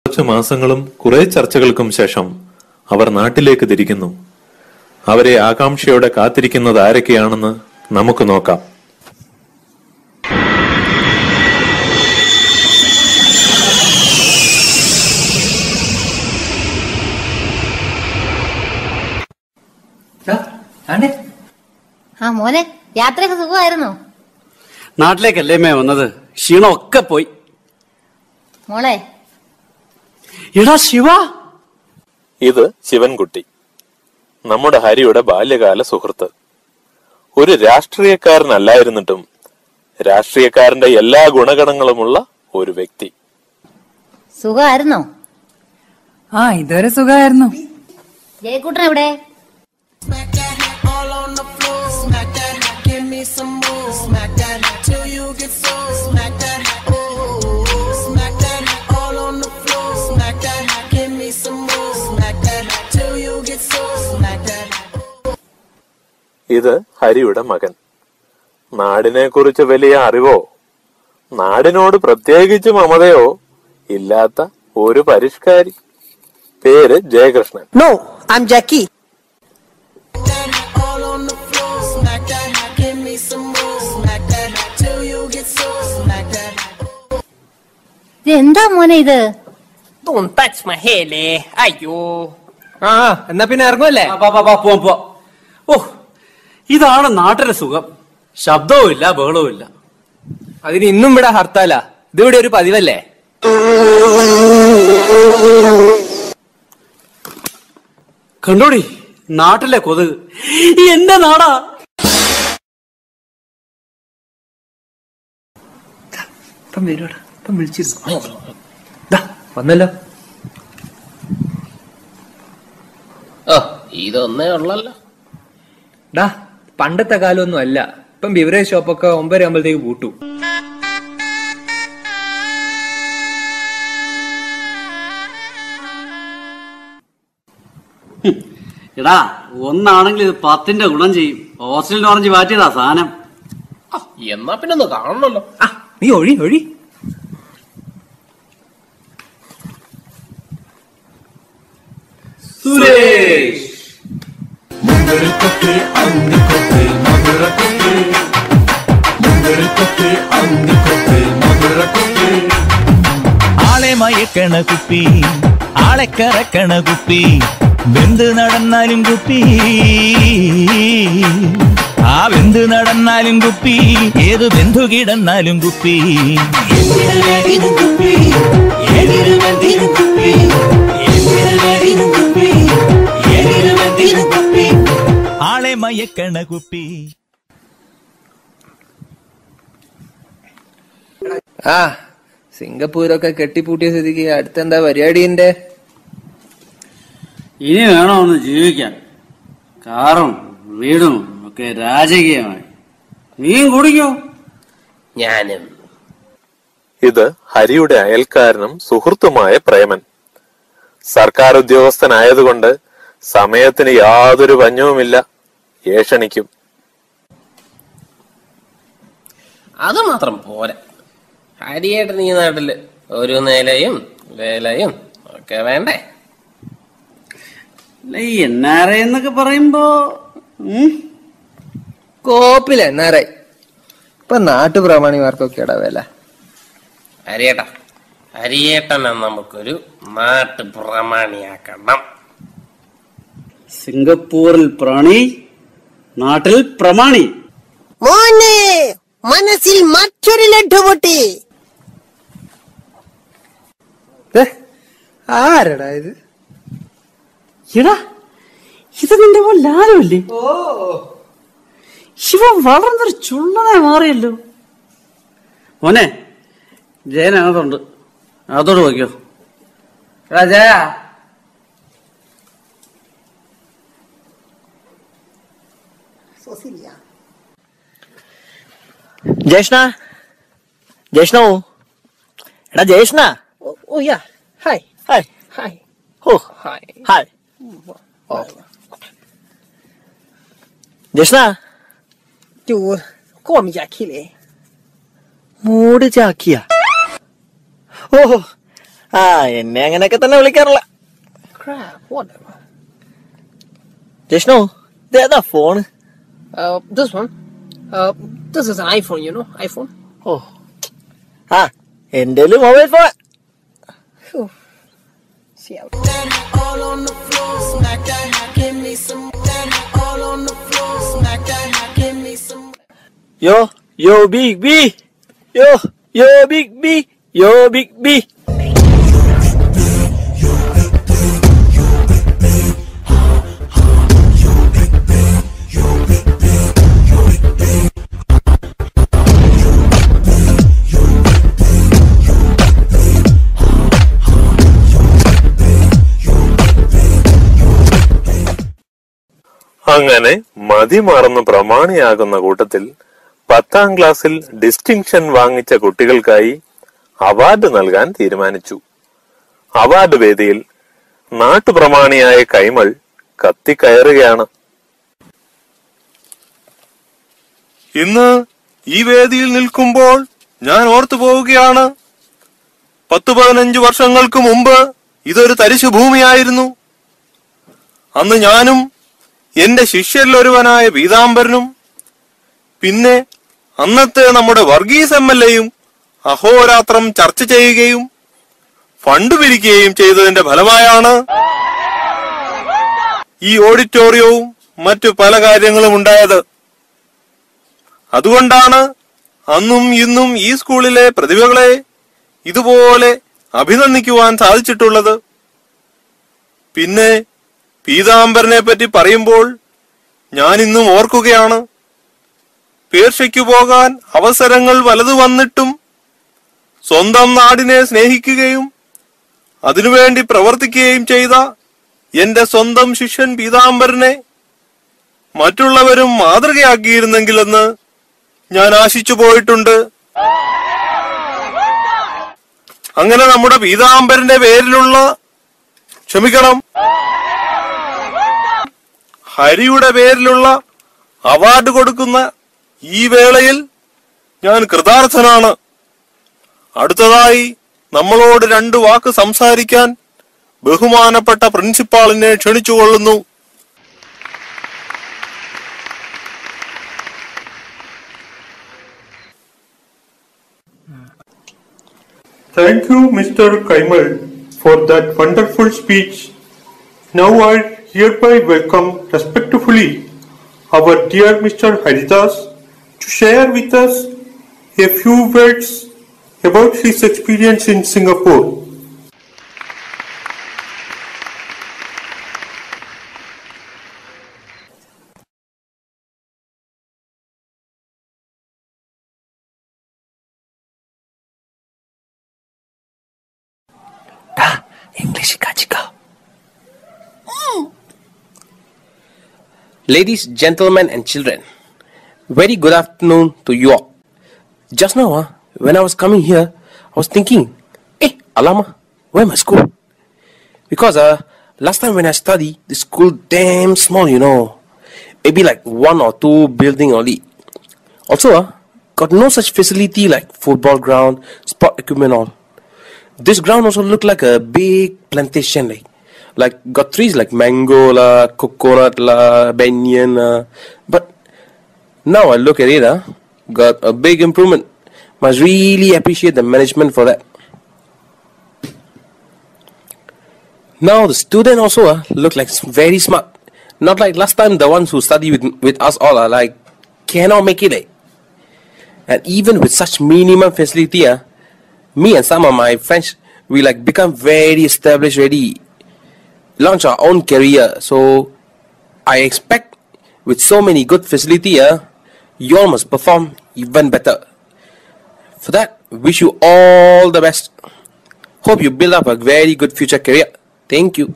കുറച്ചു മാസങ്ങളും കുറെ ചർച്ചകൾക്കും ശേഷം അവർ നാട്ടിലേക്ക് തിരിക്കുന്നു. അവരെ ആകാംക്ഷയോടെ കാത്തിരിക്കുന്നത് ആരൊക്കെയാണെന്ന് നമുക്ക് നോക്കാം. മോനെ, യാത്രയൊക്കെ സുഖമായിരുന്നോ? നാട്ടിലേക്കല്ലേ മേ വന്നത്, ക്ഷീണമൊക്കെ പോയി. മോളെ, എടാ ശിവ, ഇത് ശിവൻകുട്ടി, നമ്മുടെ ഹരിയുടെ ബാല്യകാല സുഹൃത്ത്. ഒരു രാഷ്ട്രീയക്കാരനല്ലായിരുന്നിട്ടും രാഷ്ട്രീയക്കാരന്റെ എല്ലാ ഗുണഗണങ്ങളുമുള്ള ഒരു വ്യക്തി. സുഖമായിരുന്നോ? ഇതുവരെ സുഖമായിരുന്നു. ജയക്കൂട്ടൻ എവിടെ? ഇത് ഹരിയുടെ മകൻ. നാടിനെ കുറിച്ച് വലിയ അറിവോ നാടിനോട് പ്രത്യേകിച്ച് മമതയോ ഇല്ലാത്ത ഒരു പരിഷ്കാരി. പേര് ജയകൃഷ്ണൻ. No, I'm Jackie. എന്താ മോനെ ഇത്? Don't touch my hair, അയ്യോ. എന്നാ പിന്നെ ഇറങ്ങുമല്ലേ? പോവാം. ഓ, ഇതാണ് നാട്ടിലെ സുഖം. ശബ്ദവും ഇല്ല, ബഹളവും ഇല്ല. അതിന് ഇന്നും ഇവിടെ ഹർത്താലാ. ഇതിവിടെ ഒരു പതിവല്ലേ? കണ്ടോടി നാട്ടിലെ കൊതുക്. എന്റെ നാടാ. വന്നല്ലോ. ഇതൊന്നേ ഉള്ളല്ലോ. പണ്ടത്തെ കാലമൊന്നും അല്ല. ഇപ്പം ബിവറേജ് ഷോപ്പൊക്കെ 9 ആകുമ്പോഴത്തേക്ക് പൂട്ടു. എടാ, ഒന്നാണെങ്കിൽ ഇത് 10ന്റെ ഗുണം ചെയ്യും. ഹോസ്റ്റലിൽ ഓറഞ്ച് മാറ്റിയതാ സാധനം. എന്നാ പിന്നെ ഒന്ന് കാണണല്ലോ. നീ ഒഴി. ആളെ മയക്കണ കുപ്പി, ആളെ കറക്കണ കുപ്പി, വെന്ത് നടന്നാലും കുപ്പി, ആ വെന്ത് നടന്നാലും കുപ്പി, ഏത് ബന്ധു കിടന്നാലും കുപ്പി. ആളെ മയക്കണ കുപ്പി. സിംഗപ്പൂരൊക്കെ കെട്ടിപ്പൂട്ടിയ സ്ഥിതിക്ക് അടുത്തെന്താ പരിപാടിന്റെ? ഇനി വേണോ ഒന്ന് ജീവിക്കാൻ? കാറും വീടും ഒക്കെ രാജകീയമായി. നീയും കുടിക്കോ? ഞാനും. ഇത് ഹരിയുടെ അയൽക്കാരനും സുഹൃത്തുമായ പ്രേമൻ. സർക്കാർ ഉദ്യോഗസ്ഥനായതുകൊണ്ട് സമയത്തിന് യാതൊരു പഞ്ഞവുമില്ല, ഏഷണിക്കും. അത് മാത്രം പോരാ, ഹരിയേട്ടൻ ഈ നാട്ടില് ഒരു നിലയും വേലയും ഒക്കെ വേണ്ടേ? ഈ NRI എന്നൊക്കെ പറയുമ്പോ കോപ്പില NRI. ഇപ്പൊ നാട്ടുപ്രമാണിമാർക്കൊക്കെയാടാ വില. ഹരിയേട്ടനെ നമുക്കൊരു നാട്ടുപ്രമാണിയാക്കണം. സിംഗപ്പൂരിൽ പ്രാണി, നാട്ടിൽ പ്രമാണി. മോനെ, മനസ്സിൽ മറ്റൊരു ലഡ്ഡു പൊട്ടി. ആരടാ ഇത്? എടാ, ഇത് നിന്റെ പോലെ ലാലല്ലേ? ശിവ വളർന്നൊരു ചുള്ളനായി മാറിയല്ലോ. മോനെ, ജയനകത്തുണ്ട്, അതോട് വയ്ക്കോ. ജയ, ജേഷ്ണ, എടാ ജേഷ്ണ. ഓ യാ, ഹായ്. ഓ ഹായ്. ജേഷ്ണ, kom Jackie. മൂട് ചാക്കിയ. ഓഹോ, ആ എന്നെ അങ്ങനെയൊക്കെ തന്നെ വിളിക്കാറുള്ള. Crap, whatever. ജഷ്ണു, ഇത് ഏതാ phone? This one. This is an iPhone, you know, iPhone. ഓ ആ എന്റെ മൊബൈൽ ഫോൺ. See how. യോ യോ ബിഗ് ബി, യോ യോ ബിഗ് ബി, യോ ബിഗ് ബി. അങ്ങനെ മതിമറന്ന് പ്രമാണിയാകുന്ന കൂട്ടത്തിൽ 10ാം ക്ലാസ്സിൽ ഡിസ്റ്റിങ്ഷൻ വാങ്ങിച്ച കുട്ടികൾക്കായി അവാർഡ് നൽകാൻ തീരുമാനിച്ചു. അവാർഡ് വേദിയിൽ നാട്ടുപ്രമാണിയായ കൈമൾ കത്തിക്കയറുകയാണ്. ഇന്ന് ഈ വേദിയിൽ നിൽക്കുമ്പോൾ ഞാൻ ഓർത്തു പോവുകയാണ്. 10-15 വർഷങ്ങൾക്ക് മുമ്പ് ഇതൊരു തരിശു ഭൂമിയായിരുന്നു. അന്ന് ഞാനും എന്റെ ശിഷ്യരിലൊരുവനായ പീതാംബരനും പിന്നെ അന്നത്തെ നമ്മുടെ വർഗീസ് MLA-യും അഹോരാത്രം ചർച്ച ചെയ്യുകയും ഫണ്ട് പിരിക്കുകയും ചെയ്തതിന്റെ ഫലമായാണ് ഈ ഓഡിറ്റോറിയവും മറ്റു പല കാര്യങ്ങളും ഉണ്ടായത്. അതുകൊണ്ടാണ് അന്നും ഇന്നും ഈ സ്കൂളിലെ പ്രതിഭകളെ ഇതുപോലെ അഭിനന്ദിക്കുവാൻ സാധിച്ചിട്ടുള്ളത്. പിന്നെ പീതാംബരനെ പറ്റി പറയുമ്പോൾ ഞാൻ ഇന്നും ഓർക്കുകയാണ്. പേർഷ്യയ്ക്കു പോകാൻ അവസരങ്ങൾ വലതു വന്നിട്ടും സ്വന്തം നാടിനെ സ്നേഹിക്കുകയും അതിനുവേണ്ടി പ്രവർത്തിക്കുകയും ചെയ്ത എന്റെ സ്വന്തം ശിഷ്യൻ പീതാംബരനെ മറ്റുള്ളവരും മാതൃകയാക്കിയിരുന്നെങ്കിലെന്ന് ഞാൻ ആശിച്ചു പോയിട്ടുണ്ട്. അങ്ങനെ നമ്മുടെ പീതാംബരന്റെ പേരിലുള്ള ഹരിയുടെ പേരിലുള്ള അവാർഡ് കൊടുക്കുന്ന ഈ വേളയിൽ ഞാൻ കൃതാർത്ഥനാണ്. അടുത്തതായി നമ്മളോട് 2 വാക്ക് സംസാരിക്കാൻ ബഹുമാനപ്പെട്ട പ്രിൻസിപ്പാളിനെ ക്ഷണിച്ചുകൊള്ളുന്നു. Thank you, Mr. Kaimal, for that wonderful speech. Now I hereby welcome respectfully our dear Mr. Haridas to share with us a few words about his experience in Singapore. English കാച്ചിക്കോ. Ladies, gentlemen, and children, very good afternoon to you all. Just now, when I was coming here, I was thinking, Alama, where my school? Because last time when I studied, the school damn small, you know. Maybe like 1 or 2 building only. Also, got no such facility like football ground, sport equipment all. This ground also looked like a big plantation, like got trees like mango la, coconut la, banyan but now I look at it, got a big improvement. Must really appreciate the management for that. Now the student also look like very smart, not like last time the ones who study with us all are like cannot make it. And even with such minimum facility, me and some of my friends, we like become very established already, launch our own career. So I expect with so many good facility, you all must perform even better. For that, wish you all the best. Hope you build up a very good future career. Thank you.